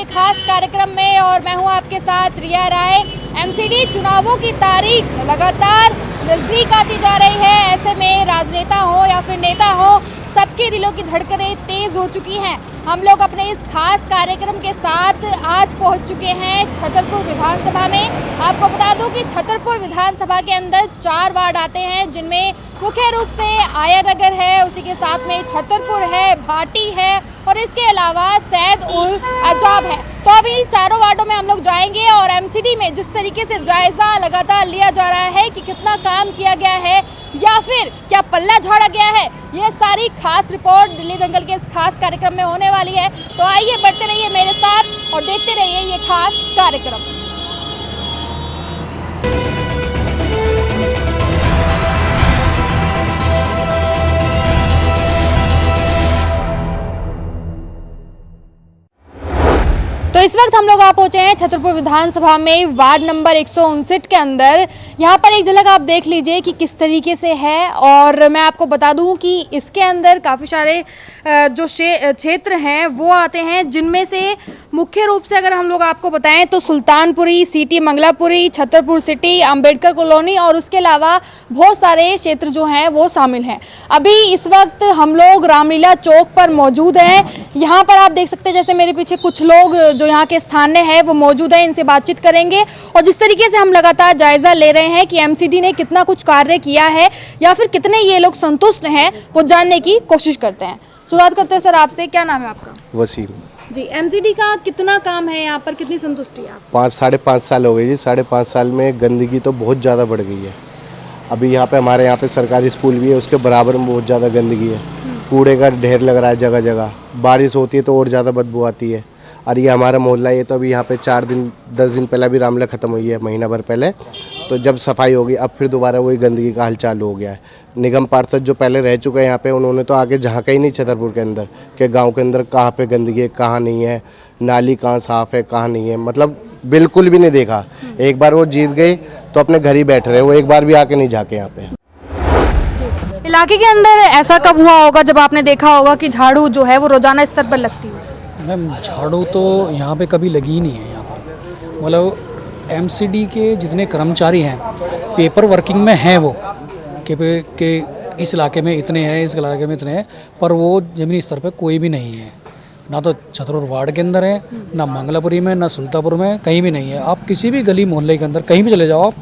के खास कार्यक्रम में और मैं हूं आपके साथ रिया राय। एमसीडी चुनावों की तारीख लगातार नजदीक आती जा रही है। ऐसे में राजनेता हो या फिर नेता हो, सबके दिलों की धड़कनें तेज हो चुकी हैं। हम लोग अपने इस खास कार्यक्रम के साथ आज पहुंच चुके हैं छतरपुर विधानसभा में। आपको बता दूं कि छतरपुर विधानसभा के अंदर 4 वार्ड आते हैं, जिनमें मुख्य रूप से आया नगर है, उसी के साथ में छतरपुर है, भाटी है और इसके अलावा सैद उल अजाब है। तो अभी इन चारों वार्डों में हम लोग जाएंगे और एमसीडी में जिस तरीके से जायजा लगातार लिया जा रहा है कि कितना काम किया गया है या फिर क्या पल्ला झाड़ा गया है, ये सारी खास रिपोर्ट दिल्ली दंगल के इस खास कार्यक्रम में होने वाली है। तो आइए बढ़ते रहिए मेरे साथ और देखते रहिए ये खास कार्यक्रम। तो इस वक्त हम लोग आ पहुंचे हैं छतरपुर विधानसभा में वार्ड नंबर 159 के अंदर। यहाँ पर एक झलक आप देख लीजिए कि किस तरीके से है। और मैं आपको बता दूं कि इसके अंदर काफ़ी सारे जो क्षेत्र हैं वो आते हैं, जिनमें से मुख्य रूप से अगर हम लोग आपको बताएं तो Sultanpuri, city Mangolpuri, Chhatarpur city, Ambedkar colony और उसके अलावा बहुत सारे क्षेत्र जो हैं वो शामिल हैं। अभी इस वक्त हम लोग रामलीला चौक पर मौजूद हैं। यहाँ पर आप देख सकते हैं जैसे मेरे पीछे कुछ लोग जो यहाँ के स्थानीय है वो मौजूद है, इनसे बातचीत करेंगे और जिस तरीके से हम लगातार जायजा ले रहे हैं कि एमसीडी ने कितना कुछ कार्य किया है या फिर कितने ये लोग संतुष्ट हैं, वो जानने की कोशिश करते हैं। शुरुआत करते हैं सर आपसे, क्या नाम है आपका? वसीम जी। एमसीडी का कितना काम है यहाँ पर, कितनी संतुष्टि है आप? 5-5.5 साल हो गए जी। 5.5 साल में गंदगी तो बहुत ज़्यादा बढ़ गई है। अभी यहाँ पे हमारे यहाँ पे सरकारी स्कूल भी है, उसके बराबर में बहुत ज़्यादा गंदगी है। कूड़े का ढेर लग रहा है जगह जगह। बारिश होती है तो और ज़्यादा बदबू आती है। और ये हमारा मोहल्ला, ये तो अभी यहाँ पे 10 दिन पहले अभी रामलीला ख़त्म हुई है, महीना भर पहले। तो जब सफाई होगी अब फिर दोबारा वही गंदगी का हाल चालू हो गया है। निगम पार्षद जो पहले रह चुके हैं यहाँ पे, उन्होंने तो आगे झांका ही नहीं छतरपुर के अंदर कि गांव के अंदर कहाँ पे गंदगी है, कहाँ नहीं है, नाली कहाँ साफ़ है, कहाँ नहीं है, मतलब बिल्कुल भी नहीं देखा। एक बार वो जीत गए तो अपने घर ही बैठ रहे, वो एक बार भी आके नहीं झाँके यहाँ पे। इलाके के अंदर ऐसा कब हुआ होगा जब आपने देखा होगा कि झाड़ू जो है वो रोजाना स्तर पर लगती है? मैम झाड़ू तो यहाँ पे कभी लगी ही नहीं है। यहाँ पर मतलब एमसीडी के जितने कर्मचारी हैं पेपर वर्किंग में हैं वो कि इस इलाके में इतने हैं, इस इलाके में इतने हैं, पर वो ज़मीनी स्तर पे कोई भी नहीं है। ना तो छतरपुर वार्ड के अंदर है, ना मंगलापुरी में, ना सुल्तापुर में, कहीं भी नहीं है। आप किसी भी गली मोहल्ले के अंदर कहीं भी चले जाओ,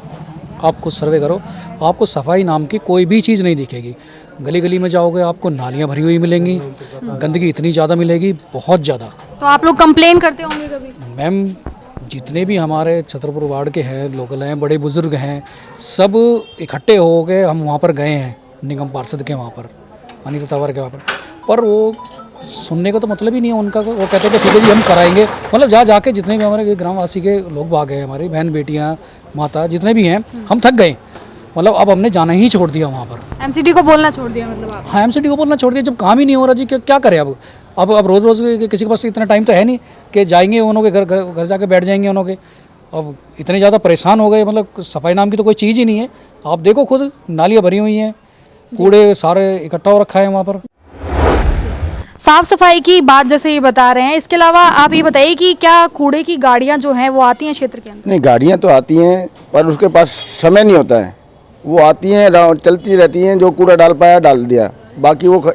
आप कुछ सर्वे करो, आपको सफाई नाम की कोई भी चीज़ नहीं दिखेगी। गली गली में जाओगे आपको नालियाँ भरी हुई मिलेंगी, गंदगी इतनी ज़्यादा मिलेगी, बहुत ज़्यादा। तो आप लोग कंप्लेन करते होंगे कभी? मैम जितने भी हमारे छतरपुर वार्ड के हैं, लोकल हैं, बड़े बुजुर्ग हैं, सब इकट्ठे हो गए, हम वहाँ पर गए हैं निगम पार्षद के वहाँ पर, अनिता तंवर के वहाँ पर वो सुनने का तो मतलब ही नहीं है उनका। वो कहते हैं कि ठीक है जी हम कराएंगे। मतलब जाके जितने भी हमारे ग्रामवासी के लोग भाग गए, हमारी बहन बेटियाँ, माता जितने भी हैं, हम थक गए। मतलब अब हमने जाना ही छोड़ दिया वहाँ पर। एमसीडी को बोलना छोड़ दिया मतलब आप? हाँ, एमसीडी को बोलना छोड़ दिया। जब काम ही नहीं हो रहा जी, क्या करें अब रोज़ किसी के पास इतना टाइम तो है नहीं कि जाएंगे उन्होंने घर जाके बैठ जाएंगे उन्होंने। अब इतने ज़्यादा परेशान हो गए, मतलब सफाई नाम की तो कोई चीज़ ही नहीं है। आप देखो खुद, नालियाँ भरी हुई हैं, कूड़े सारे इकट्ठा हो रखा है वहाँ पर। साफ सफाई की बात जैसे ये बता रहे हैं, इसके अलावा आप ये बताइए कि क्या कूड़े की गाड़ियाँ जो हैं वो आती हैं क्षेत्र के अंदर? नहीं, गाड़ियाँ तो आती हैं पर उसके पास समय नहीं होता है। वो आती हैं, चलती रहती हैं, जो कूड़ा डाल पाया डाल दिया, बाकी वो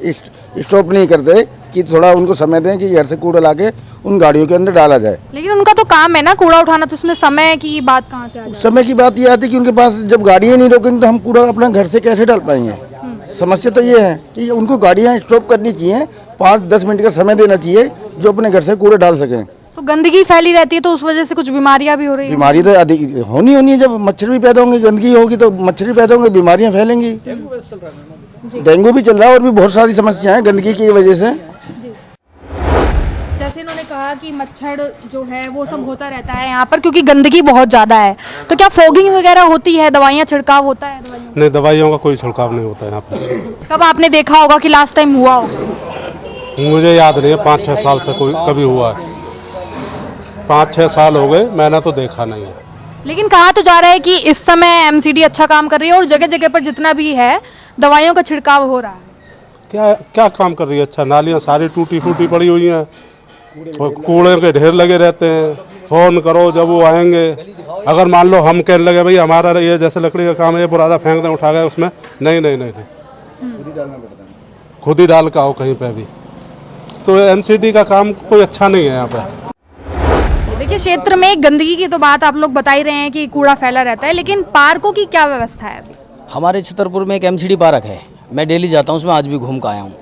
स्टॉप नहीं करते कि थोड़ा उनको समय दें कि घर से कूड़ा लाके उन गाड़ियों के अंदर डाला जाए। लेकिन उनका तो काम है ना कूड़ा उठाना, तो उसमें समय की बात कहाँ से आ जाए? समय की बात ये आती है कि उनके पास जब गाड़ियाँ नहीं रोकेंगे तो हम कूड़ा अपना घर से कैसे डाल पाएंगे। समस्या तो ये है कि उनको गाड़ियाँ स्टॉप करनी चाहिए, 5-10 मिनट का समय देना चाहिए जो अपने घर से कूड़ा डाल सकें। तो गंदगी फैली रहती है तो उस वजह से कुछ बीमारियां भी हो रही हैं। बीमारी तो अधिक होनी है। जब मच्छर भी पैदा होंगे, गंदगी होगी तो मच्छर भी पैदा होंगे, बीमारियां फैलेंगी। डेंगू भी चल रहा है और भी बहुत सारी समस्याएं हैं गंदगी की वजह से। जैसे इन्होंने कहा कि मच्छर जो है वो सब होता रहता है यहाँ पर क्योंकि गंदगी बहुत ज़्यादा है, तो क्या फॉगिंग वगैरह होती है, दवाइयाँ छिड़काव होता है? नहीं, दवाइयों का कोई छिड़काव नहीं होता यहाँ पर। कब आपने देखा होगा कि लास्ट टाइम हुआ होगा? मुझे याद नहीं है, 5-6 साल से कोई कभी हुआ है। 5-6 साल हो गए, मैंने तो देखा नहीं है। लेकिन कहा तो जा रहा है कि इस समय एमसीडी अच्छा काम कर रही है और जगह जगह पर जितना भी है दवाइयों का छिड़काव हो रहा है। क्या काम कर रही है? अच्छा, नालियाँ सारी टूटी फूटी पड़ी हुई हैं, और कूड़े के ढेर लगे रहते हैं। फ़ोन करो जब वो आएंगे, अगर मान लो हम कहने लगे भाई हमारा ये जैसे लकड़ी का काम है, ये बुरादा फेंक दें उठा गए उसमें, नहीं नहीं नहीं नहीं, खुद ही डाल के आओ कहीं पे भी। तो एमसीडी का काम कोई अच्छा नहीं है यहाँ पे। देखिए, क्षेत्र में गंदगी की तो बात आप लोग बता ही रहे हैं कि कूड़ा फैला रहता है, लेकिन पार्कों की क्या व्यवस्था है अभी? हमारे छतरपुर में एक एमसीडी पार्क है, मैं डेली जाता हूँ उसमें, आज भी घूम के आया हूँ।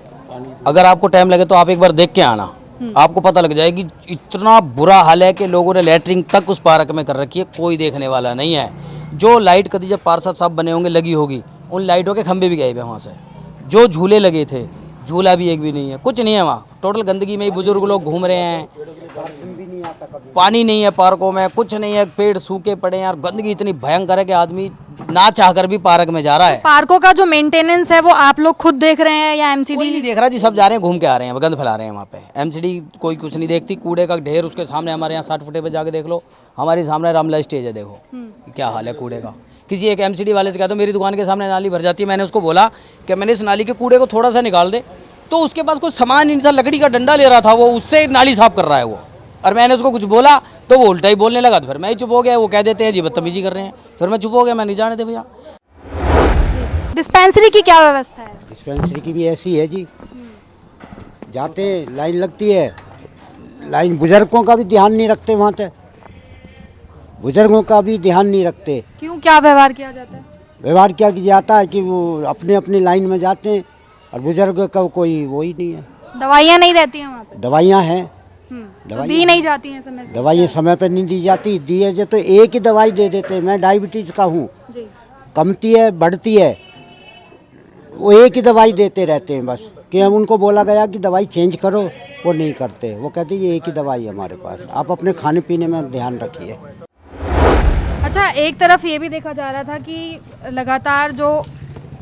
अगर आपको टाइम लगे तो आप एक बार देख के आना, आपको पता लग जाएगी। इतना बुरा हाल है कि लोगों ने लेटरिंग तक उस पार्क में कर रखी है, कोई देखने वाला नहीं है। जो लाइट कभी जब पार्षद साहब बने होंगे लगी होगी, उन लाइटों के खंभे भी गए हुए वहाँ से। जो झूले लगे थे, झूला भी एक भी नहीं है, कुछ नहीं है वहाँ। टोटल गंदगी में ही बुजुर्ग लोग घूम रहे हैं, पानी नहीं है पार्कों में, कुछ नहीं है, पेड़ सूखे पड़े हैं। और गंदगी इतनी भयंकर है कि आदमी ना चाहकर भी पार्क में जा रहा है। पार्कों का जो मेंटेनेंस है वो आप लोग खुद देख रहे हैं या एमसीडी कोई नहीं देख रहा जी, सब जा रहे हैं घूम के आ रहे हैं, गंद फैला रहे हैं वहाँ पे। एमसीडी कोई कुछ नहीं देखती। कूड़े का ढेर उसके सामने, हमारे यहाँ 60 फुटे पे जाके देख लो, हमारे सामने रामला स्टेज है, देखो क्या हाल है कूड़े का। किसी एक एमसीडी वाले से कहा तो मेरी दुकान के सामने नाली भर जाती है, मैंने उसको बोला कि मैंने इस नाली के कूड़े को थोड़ा सा निकाल दे, तो उसके पास कुछ सामान नहीं था, लकड़ी का डंडा ले रहा था वो, उससे नाली साफ कर रहा है वो। और मैंने उसको कुछ बोला तो वो उल्टा ही बोलने लगा, तो फिर मैं ही चुप हो गया। वो कह देते हैं जी बदतमीजी कर रहे हैं, फिर मैं चुप हो गया, मैं नहीं जाने दे भैया। डिस्पेंसरी की क्या व्यवस्था है? डिस्पेंसरी की भी ऐसी है जी, जाते लाइन लगती है, लाइन बुजुर्गों का भी ध्यान नहीं रखते, वहाँ पे बुजुर्गों का भी ध्यान नहीं रखते। क्यों, क्या व्यवहार किया जाता है? व्यवहार क्या किया जाता है कि वो अपने अपनी लाइन में जाते हैं और बुजुर्ग का कोई वो ही नहीं है। दवाइयाँ नहीं रहती हैं वहाँ पे? दवाइयाँ हैं, तो दी नहीं जाती हैं समय से? दवाइयाँ समय पर नहीं दी जाती, दिए जो तो एक ही दवाई दे देते हैं। मैं डायबिटीज़ का हूँ, जी। कमती है बढ़ती है, वो एक ही दवाई देते रहते हैं बस। कि हम उनको बोला गया कि दवाई चेंज करो, वो नहीं करते, वो कहते ये एक ही दवाई है हमारे पास, आप अपने खाने पीने में ध्यान रखिए। अच्छा, एक तरफ ये भी देखा जा रहा था कि लगातार जो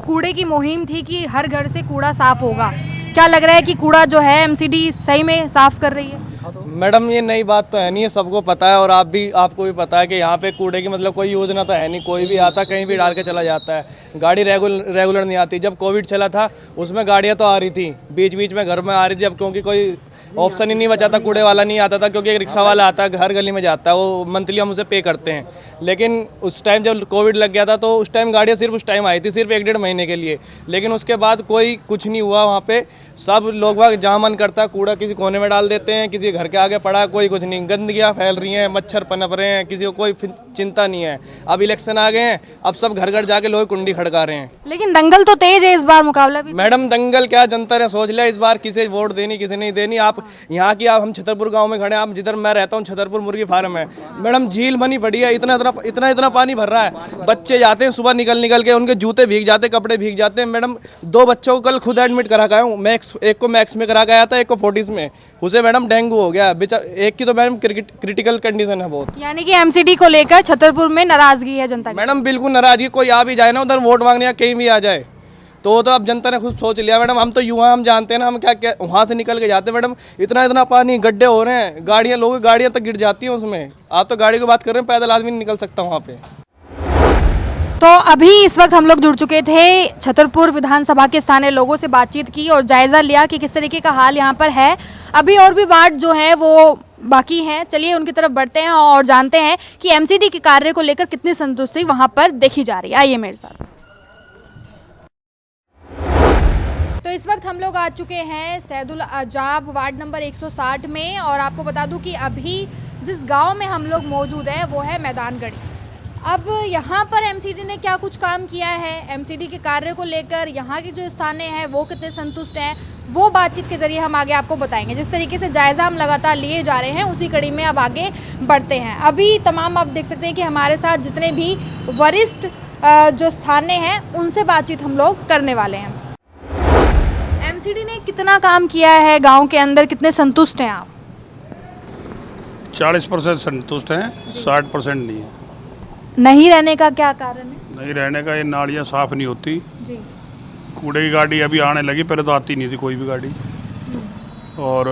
कूड़े की मुहिम थी कि हर घर से कूड़ा साफ होगा, क्या लग रहा है कि कूड़ा जो है एमसीडी सही में साफ कर रही है? मैडम ये नई बात तो है नहीं, है सबको पता है, और आपको भी पता है कि यहाँ पे कूड़े की मतलब कोई योजना तो है नहीं, कोई भी आता कहीं भी डाल के चला जाता है। गाड़ी रेगुलर नहीं आती। जब कोविड चला था उसमें गाड़ियाँ तो आ रही थी, बीच बीच में घर में आ रही थी, अब क्योंकि कोई ऑप्शन ही नहीं बचा था, कूड़े वाला नहीं आता था, क्योंकि एक रिक्शा वाला आता है, हर गली में जाता है, वो मंथली हम उसे पे करते हैं। लेकिन उस टाइम जब कोविड लग गया था तो उस टाइम गाड़ियाँ सिर्फ उस टाइम आई थी, सिर्फ 1-1.5 महीने के लिए। लेकिन उसके बाद कोई कुछ नहीं हुआ वहाँ पे। सब लोग वहाँ जहाँ मन करता है कूड़ा किसी कोने में डाल देते हैं, किसी घर के आगे पड़ा है, कोई कुछ नहीं। गंदगियाँ फैल रही हैं, मच्छर पनप रहे हैं, किसी को कोई चिंता नहीं है। अब इलेक्शन आ गए हैं, अब सब घर घर जाके लोग कुंडी खड़का रहे हैं। लेकिन दंगल तो तेज है इस बार, मुकाबला भी। मैडम दंगल क्या, जनता ने सोच लिया इस बार किसे वोट देनी किसे नहीं देनी। आप यहाँ की, आप हम छतरपुर गांव में खड़े हैं, आप जिधर मैं रहता हूँ छतरपुर मुर्गी फार्म है मैडम, झील बनी पड़ी है, इतना पानी भर रहा है। बच्चे जाते हैं सुबह निकल के, उनके जूते भीग जाते, कपड़े भीग जाते हैं। मैडम 2 बच्चों को कल खुद एडमिट करा गया हूँ, एक को मैक्स में करा गया था, एक को फोर्टिस में, उसे मैडम डेंगू हो गया, एक की तो मैडम क्रिटिकल कंडीशन है बहुत। यानी कि एमसीडी को लेकर छतरपुर में नाराजगी है जनता की? मैडम बिल्कुल नाराजगी, कोई आ भी जाए ना उधर वोट मांगने या कहीं भी आ जाए तो अब जनता ने खुद सोच लिया। मैडम हम तो युवा, हम जानते हैं ना, हम क्या वहाँ से निकल के जाते हैं। मैडम इतना पानी, गड्ढे हो रहे हैं, गाड़ियाँ तक गिर जाती हैं उसमें। आप तो गाड़ी की बात कर रहे हैं, पैदल आदमी नहीं निकल सकता वहाँ पे। तो अभी इस वक्त हम लोग जुड़ चुके थे छतरपुर विधानसभा के स्थानीय लोगों से, बातचीत की और जायजा लिया कि किस तरीके का हाल यहाँ पर है। अभी और भी वार्ड जो है वो बाकी हैं, चलिए उनकी तरफ बढ़ते हैं और जानते हैं कि एमसीडी के कार्य को लेकर कितनी संतुष्टि वहाँ पर देखी जा रही है। आइए मेरे साथ। तो इस वक्त हम लोग आ चुके हैं सैदुल अजाब वार्ड नंबर 160 में, और आपको बता दूं कि अभी जिस गांव में हम लोग मौजूद हैं वो है मैदानगढ़ी। अब यहाँ पर एमसीडी ने क्या कुछ काम किया है, एमसीडी के कार्य को लेकर यहाँ के जो स्थानीय हैं वो कितने संतुष्ट हैं, वो बातचीत के जरिए हम आगे आपको बताएंगे। जिस तरीके से जायज़ा हम लगातार लिए जा रहे हैं उसी कड़ी में अब आगे बढ़ते हैं। अभी तमाम आप देख सकते हैं कि हमारे साथ जितने भी वरिष्ठ जो स्थानीय हैं उनसे बातचीत हम लोग करने वाले हैं। एमसीडी ने कितना काम किया है गांव के अंदर, कितने संतुष्ट हैं आप? 40% संतुष्ट हैं, 60% नहीं है। नहीं रहने का क्या कारण है? नहीं रहने का, ये नालियाँ साफ़ नहीं होती जी। कूड़े की गाड़ी अभी आने लगी, पहले तो आती नहीं थी कोई भी गाड़ी, और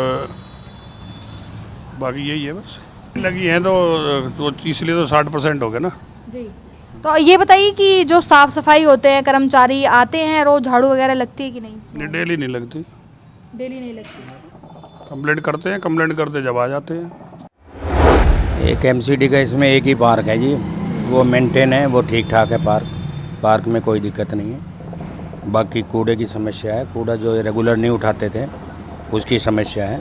बाकी यही है बस। लगी हैं तो इसलिए तो 60% हो गए ना जी। तो ये बताइए कि जो साफ़ सफाई होते हैं कर्मचारी आते हैं रोज़, झाड़ू वगैरह लगती है कि नहीं? डेली नहीं लगती। डेली नहीं लगती। कंप्लेंट करते जब आ जाते हैं। एक एमसीडी का इसमें एक ही पार्क है जी, वो मेंटेन है, वो ठीक ठाक है। पार्क में कोई दिक्कत नहीं है। बाकी कूड़े की समस्या है, कूड़ा जो रेगुलर नहीं उठाते थे उसकी समस्या है।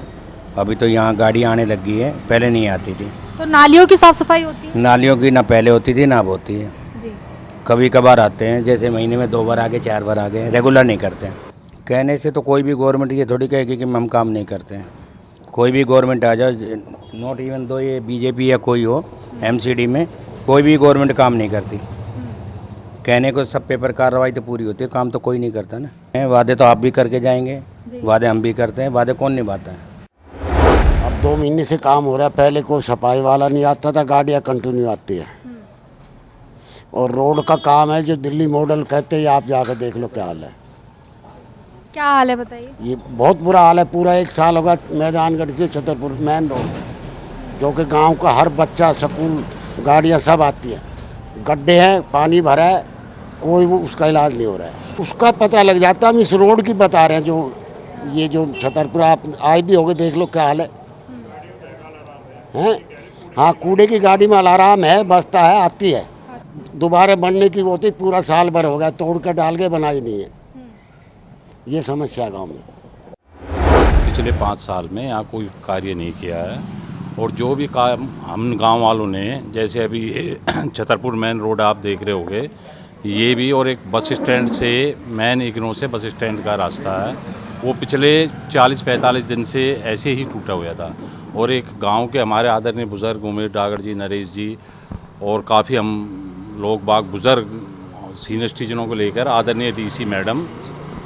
अभी तो यहाँ गाड़ी आने लगी है, पहले नहीं आती थी। तो नालियों की साफ सफाई होती है? नालियों की ना पहले होती थी ना अब होती है जी। कभी कभार आते हैं, जैसे महीने में 2 बार आ गए, 4 बार आ गए, रेगुलर नहीं करते हैं। कहने से तो कोई भी गवर्नमेंट ये थोड़ी कहेगी कि हम काम नहीं करते हैं। कोई भी गवर्नमेंट आ जाए, नॉट इवन दो ये बीजेपी या कोई हो, एमसीडी में कोई भी गवर्नमेंट काम नहीं करती। कहने को सब पेपर कार्रवाई तो पूरी होती है, काम तो कोई नहीं करता ना। वादे तो आप भी करके जाएंगे, वादे हम भी करते हैं, वादे कौन निभाता है। अब 2 महीने से काम हो रहा है, पहले कोई सफाई वाला नहीं आता था, गाड़ियाँ कंटिन्यू आती है। और रोड का काम है जो दिल्ली मॉडल कहते हैं, आप जाकर देख लो क्या हाल है। क्या हाल है बताइए? ये बहुत बुरा हाल है। पूरा 1 साल होगा मैदानगढ़ से छतरपुर मेन रोड, जो कि गांव का हर बच्चा, स्कूल, गाड़ियां सब आती है। गड्ढे हैं, पानी भरा है, कोई वो उसका इलाज नहीं हो रहा है। उसका पता लग जाता। हम इस रोड की बता रहे हैं, जो छतरपुर आप आए भी होगे, देख लो क्या हाल है। हैं? हाँ, कूड़े की गाड़ी में अलार्म है, बसता है, आती है। दोबारा बनने की होती, पूरा साल भर हो गया, तोड़ कर डाल के बनाई नहीं है। ये समस्या गांव में पिछले 5 साल में यहाँ कोई कार्य नहीं किया है। और जो भी काम हम गांव वालों ने, जैसे अभी छतरपुर मेन रोड आप देख रहे होगे, ये भी, और एक बस स्टैंड से मेन इग्नो से बस स्टैंड का रास्ता है, वो पिछले 40-45 दिन से ऐसे ही टूटा हुआ था। और एक गांव के हमारे आदरणीय बुज़ुर्ग उमेश डागर जी, नरेश जी और काफ़ी हम लोग बाग बुज़ुर्ग सीनियर सिटीजनों को लेकर आदरणीय DC madam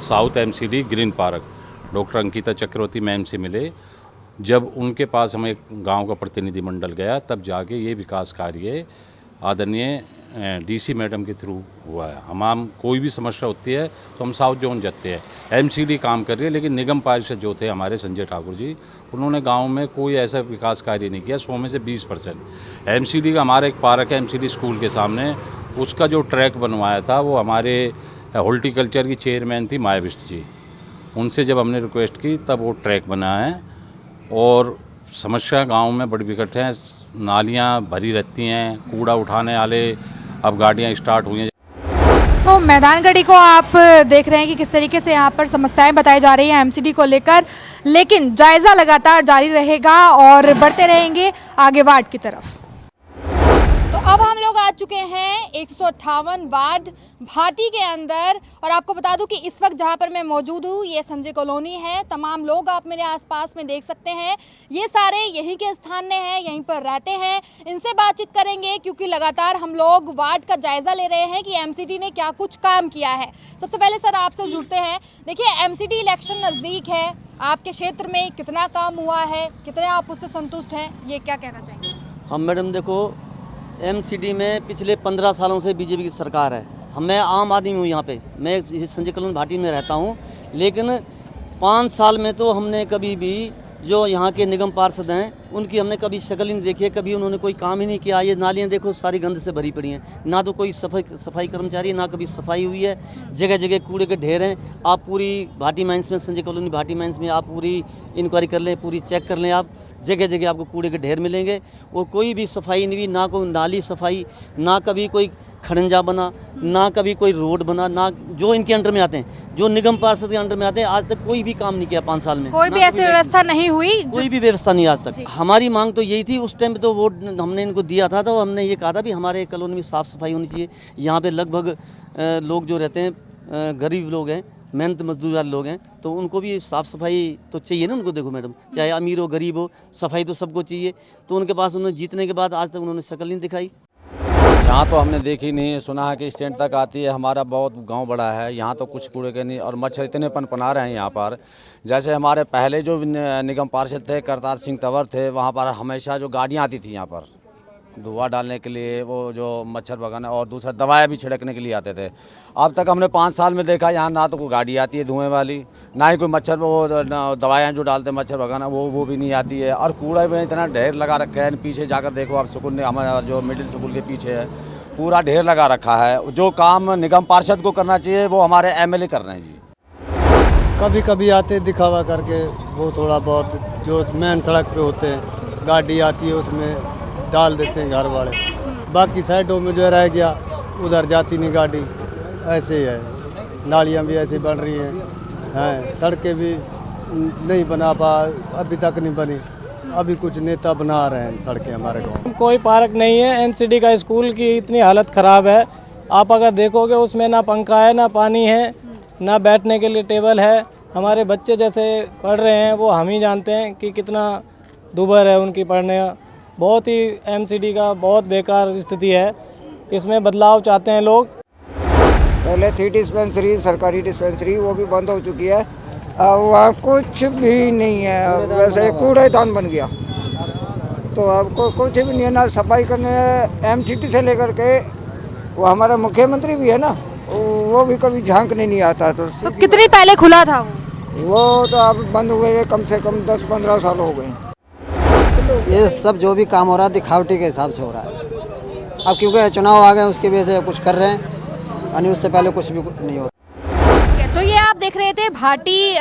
south MCD green park doctor Ankita Chakraborty ma'am से मिले। जब उनके पास हमें गांव का प्रतिनिधिमंडल गया, तब जाके ये विकास कार्य आदरणीय डीसी मैडम के थ्रू हुआ है। हम कोई भी समस्या होती है तो हम साउथ जोन जाते हैं। एमसीडी काम कर रही है, लेकिन निगम पार्षद जो थे हमारे संजय ठाकुर जी, उन्होंने गांव में कोई ऐसा विकास कार्य नहीं किया। 100 में से 20%। एमसीडी का हमारा एक पार्क है एमसीडी स्कूल के सामने, उसका जो ट्रैक बनवाया था वो हमारे हॉर्टिकल्चर की चेयरमैन थी माया बिष्ट जी, उनसे जब हमने रिक्वेस्ट की तब वो ट्रैक बना है। और समस्या गांव में बड़ी विकट है, नालियां भरी रहती हैं, कूड़ा उठाने वाले अब गाड़ियां स्टार्ट हुई हैं। तो मैदानगढ़ी को आप देख रहे हैं कि किस तरीके से यहाँ पर समस्याएं बताई जा रही हैं एमसीडी को लेकर, लेकिन जायजा लगातार जारी रहेगा और बढ़ते रहेंगे आगे वार्ड की तरफ। तो अब हम लोग आ चुके हैं 158 वार्ड भाटी के अंदर, और आपको बता दूं कि इस वक्त जहां पर मैं मौजूद हूं ये संजय कॉलोनी है। तमाम लोग आप मेरे आसपास में देख सकते हैं, ये सारे यहीं के स्थानीय हैं, यहीं पर रहते हैं। इनसे बातचीत करेंगे क्योंकि लगातार हम लोग वार्ड का जायजा ले रहे हैं कि एमसीडी ने क्या कुछ काम किया है। सबसे पहले सर आपसे जुड़ते हैं। देखिए, एमसीडी इलेक्शन नज़दीक है, आपके क्षेत्र में कितना काम हुआ है, कितने आप उससे संतुष्ट हैं, ये क्या कहना चाहेंगे? हम मैडम देखो, एमसीडी में पिछले 15 सालों से बीजेपी की सरकार है। मैं आम आदमी हूँ, यहाँ पे मैं संजय कॉलोनी भाटी में रहता हूँ, लेकिन 5 साल में तो हमने कभी भी जो यहाँ के निगम पार्षद हैं उनकी हमने कभी शक्ल ही नहीं देखी है, कभी उन्होंने कोई काम ही नहीं किया। ये नालियाँ देखो सारी गंद से भरी पड़ी हैं, ना तो कोई सफाई कर्मचारी, ना कभी सफाई हुई है। जगह जगह कूड़े के ढेर हैं। आप पूरी भाटी माइंस में, संजय कॉलोनी भाटी माइंस में आप पूरी इंक्वायरी कर लें, पूरी चेक कर लें, आप जगह जगह आपको कूड़े के ढेर मिलेंगे और कोई भी सफाई नहीं हुई, ना कोई नाली सफाई, ना कभी कोई खड़ंजा बना, ना कभी कोई रोड बना, ना जो इनके अंडर में आते हैं, जो निगम पार्षद के अंडर में आते हैं, आज तक कोई भी काम नहीं किया 5 साल में। कोई भी ऐसी व्यवस्था नहीं हुई, कोई भी व्यवस्था नहीं आज तक। हमारी मांग तो यही थी, उस टाइम पे तो वोट हमने इनको दिया था, तो हमने ये कहा था भी हमारे कॉलोनी में साफ़ सफाई होनी चाहिए। यहाँ पे लगभग लोग जो रहते हैं गरीब लोग हैं, मेहनत मजदूर वाले लोग हैं, तो उनको भी साफ़ सफाई तो चाहिए ना। उनको देखो मैडम, चाहे अमीर हो गरीब हो, सफाई तो सबको चाहिए। तो उनके पास उन्होंने जीतने के बाद आज तक उन्होंने शक्ल नहीं दिखाई। यहाँ तो हमने देखी नहीं, सुना है कि स्टैंड तक आती है। हमारा बहुत गांव बड़ा है, यहाँ तो कुछ कूड़े के नहीं, और मच्छर इतने पनपना रहे हैं यहाँ पर। जैसे हमारे पहले जो निगम पार्षद थे करतार सिंह तंवर थे, वहाँ पर हमेशा जो गाड़ियाँ आती थी यहाँ पर धुआं डालने के लिए, वो जो मच्छर भगाना और दूसरा दवाएं भी छिड़कने के लिए आते थे। अब तक हमने 5 साल में देखा यहाँ ना तो कोई गाड़ी आती है धुएं वाली, ना ही कोई मच्छर वो दवाएं जो डालते हैं मच्छर भगाना वो भी नहीं आती है। और कूड़ा में इतना ढेर लगा रखा है, पीछे जाकर देखो आप, स्कूल ने हमारा जो मिडिल स्कूल के पीछे है पूरा ढेर लगा रखा है। जो काम निगम पार्षद को करना चाहिए वो हमारे एमएलए कर रहे हैं जी। कभी कभी आते दिखावा करके, वो थोड़ा बहुत जो मेन सड़क पे होते हैं गाड़ी आती है उसमें डाल देते हैं घर वाले, बाकी साइडों में जो रह गया उधर जाती नहीं गाड़ी, ऐसे ही है। नालियाँ भी ऐसे बन रही हैं, सड़कें भी नहीं बना पा, अभी तक नहीं बनी, अभी कुछ नेता बना रहे हैं सड़कें हमारे गाँव। कोई पार्क नहीं है, एमसीडी का स्कूल की इतनी हालत ख़राब है, आप अगर देखोगे उसमें ना पंखा है, ना पानी है, ना बैठने के लिए टेबल है। हमारे बच्चे जैसे पढ़ रहे हैं वो हम ही जानते हैं कि कितना दुभर है उनकी पढ़ने का। बहुत ही एमसीडी का बहुत बेकार स्थिति है, इसमें बदलाव चाहते हैं लोग। पहले थी डिस्पेंसरी, सरकारी डिस्पेंसरी, वो भी बंद हो चुकी है, वहाँ कुछ भी नहीं है, वैसे कूड़ेदान बन गया। तो अब कुछ भी नहीं है, ना सफाई करने। एमसीडी से लेकर के वो हमारा मुख्यमंत्री भी है ना, वो भी कभी झांकने नहीं आता। तो कितनी पहले खुला था वो तो अब बंद हुए कम से कम 10-15 साल हो गए। ये सब जो भी काम हो रहा है दिखावटी के हिसाब से हो रहा है। अब क्योंकि चुनाव आ गए उसकी वजह से कुछ कर रहे हैं, यानी उससे पहले कुछ भी नहीं होता। तो ये आप देख रहे थे भाटी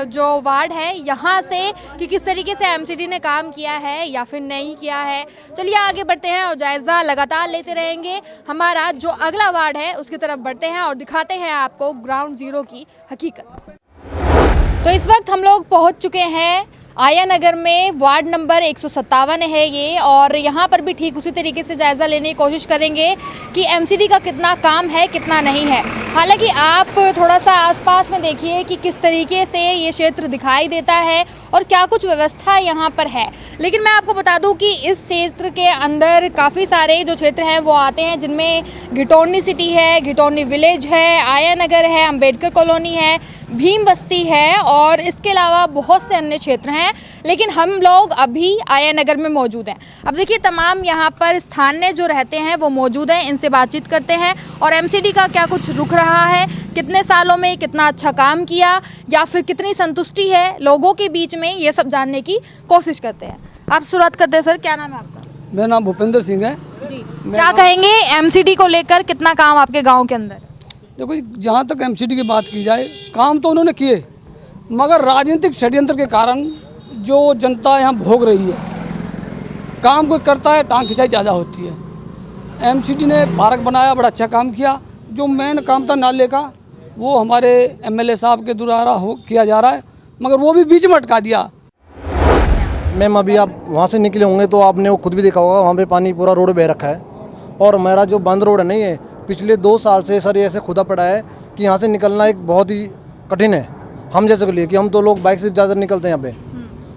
जो वार्ड है यहाँ से कि किस तरीके से एमसीडी ने काम किया है या फिर नहीं किया है। चलिए आगे बढ़ते हैं और जायज़ा लगातार लेते रहेंगे। हमारा जो अगला वार्ड है उसकी तरफ बढ़ते हैं और दिखाते हैं आपको ग्राउंड जीरो की हकीकत। तो इस वक्त हम लोग पहुँच चुके हैं आया नगर में, वार्ड नंबर 157 है ये, और यहाँ पर भी ठीक उसी तरीके से जायज़ा लेने की कोशिश करेंगे कि एमसीडी का कितना काम है कितना नहीं है। हालांकि आप थोड़ा सा आसपास में देखिए कि किस तरीके से ये क्षेत्र दिखाई देता है और क्या कुछ व्यवस्था यहाँ पर है। लेकिन मैं आपको बता दूं कि इस क्षेत्र के अंदर काफ़ी सारे जो क्षेत्र हैं वो आते हैं, जिनमें घिटौनी सिटी है, घिटौनी विलेज है, आया नगर है, अंबेडकर कॉलोनी है, भीम बस्ती है और इसके अलावा बहुत से अन्य क्षेत्र हैं। लेकिन हम लोग अभी आया नगर में मौजूद हैं। अब देखिए तमाम यहाँ पर स्थानीय जो रहते हैं वो मौजूद हैं, इनसे बातचीत करते हैं और एमसीडी का क्या कुछ रुक रहा है, कितने सालों में कितना अच्छा काम किया या फिर कितनी संतुष्टि है लोगों के बीच में, ये सब जानने की कोशिश करते हैं। आप शुरुआत करते हैं सर, क्या नाम है आपका? मेरा नाम भूपेंद्र सिंह है जी। क्या कहेंगे एमसीडी को लेकर, कितना काम आपके गाँव के अंदर? देखो जहाँ तक एमसीडी की बात की जाए, काम तो उन्होंने किए, मगर राजनीतिक षड्यंत्र के कारण जो जनता यहाँ भोग रही है, काम कोई करता है टांग खिंचाई ज़्यादा होती है। एमसीडी ने पार्क बनाया, बड़ा अच्छा काम किया। जो मेन काम था नाले का वो हमारे एमएलए साहब के द्वारा किया जा रहा है, मगर वो भी बीच में अटका दिया। मैम अभी आप वहाँ से निकले होंगे तो आपने वो खुद भी देखा होगा, वहाँ पे पानी पूरा रोड बह रखा है और हमारा जो बंद रोड है नहीं है, पिछले 2 साल से सर ये ऐसे खुदा पड़ा है कि यहाँ से निकलना एक बहुत ही कठिन है हम जैसे के लिए, कि हम तो लोग बाइक से ज़्यादा निकलते हैं यहाँ पे।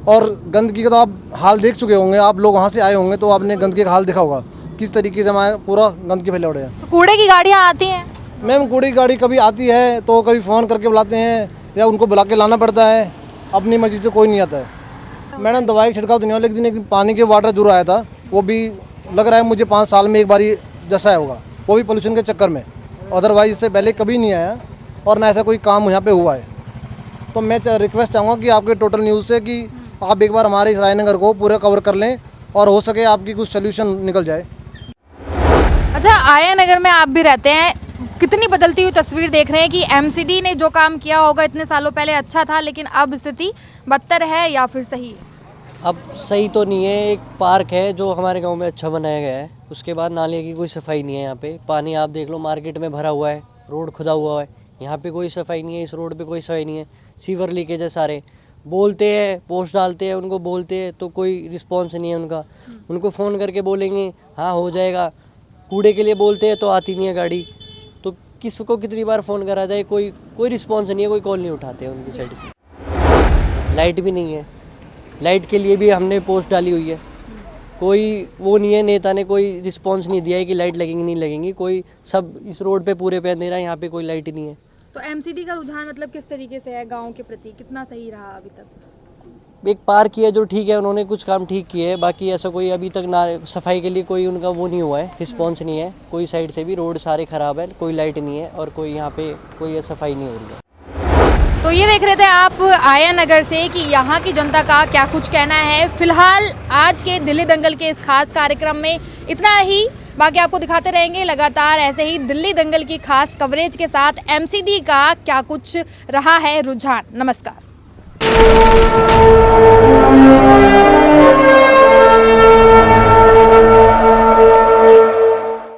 और गंदगी का तो आप हाल देख चुके होंगे, आप लोग वहाँ से आए होंगे तो आपने गंदगी का हाल देखा होगा किस तरीके से हमारे पूरा गंदगी फैले हुए हैं। कूड़े की गाड़ियाँ आती हैं? मैम कूड़े की गाड़ी कभी आती है तो कभी फ़ोन करके बुलाते हैं या उनको बुला के लाना पड़ता है, अपनी मर्जी से कोई नहीं आता है। मैडम दवाई छिड़काव तो नहीं हुआ, लेकिन एक पानी के वाटर जरूर आया था, वो भी लग रहा है मुझे 5 साल में एक बार जैसा होगा, वो भी पोल्यूशन के चक्कर में। अदरवाइज इससे पहले कभी नहीं आया और ना ऐसा कोई काम यहाँ पे हुआ है। तो मैं रिक्वेस्ट चाहूँगा कि आपके टोटल न्यूज़ से कि आप एक बार हमारे रायनगर को पूरा कवर कर लें और हो सके आपकी कुछ सोल्यूशन निकल जाए। अच्छा, आया नगर में आप भी रहते हैं, कितनी बदलती हुई तस्वीर देख रहे हैं कि एमसीडी ने जो काम किया होगा इतने सालों पहले अच्छा था, लेकिन अब स्थिति बदतर है या फिर सही है? अब सही तो नहीं है। एक पार्क है जो हमारे गांव में अच्छा बनाया गया है, उसके बाद नाले की कोई सफाई नहीं है। यहाँ पे पानी आप देख लो मार्केट में भरा हुआ है, रोड खुदा हुआ है, यहाँ पे कोई सफाई नहीं है, इस रोड पे कोई सफाई नहीं है। सीवर लीकेज है सारे, बोलते हैं पोस्ट डालते हैं, उनको बोलते हैं तो कोई रिस्पॉन्स नहीं है उनका। उनको फ़ोन करके बोलेंगे हाँ हो जाएगा, कूड़े के लिए बोलते हैं तो आती नहीं है गाड़ी। तो किसको कितनी बार फ़ोन करा जाए, कोई रिस्पॉन्स नहीं है, कोई कॉल नहीं उठाते हैं उनकी साइड से। लाइट भी नहीं है, लाइट के लिए भी हमने पोस्ट डाली हुई है, कोई वो नहीं है, नेता ने कोई रिस्पांस नहीं दिया है कि लाइट लगेंगी नहीं लगेंगी। कोई सब इस रोड पे पूरे पे अंधेरा है, यहाँ पे कोई लाइट ही नहीं है। तो एमसीडी का रुझान मतलब किस तरीके से है गांव के प्रति, कितना सही रहा अभी तक? एक पार्क किया जो ठीक है, उन्होंने कुछ काम ठीक किए है, बाकी ऐसा कोई अभी तक ना सफाई के लिए कोई उनका वो नहीं हुआ है, रिस्पॉन्स नहीं है कोई साइड से भी। रोड सारे ख़राब है, कोई लाइट नहीं है और कोई यहाँ पे कोई सफाई नहीं हो रही है। तो ये देख रहे थे आप आया नगर से कि यहाँ की जनता का क्या कुछ कहना है। फिलहाल आज के दिल्ली दंगल के इस खास कार्यक्रम में इतना ही। बाकी आपको दिखाते रहेंगे लगातार ऐसे ही दिल्ली दंगल की खास कवरेज के साथ एमसीडी का क्या कुछ रहा है रुझान। नमस्कार।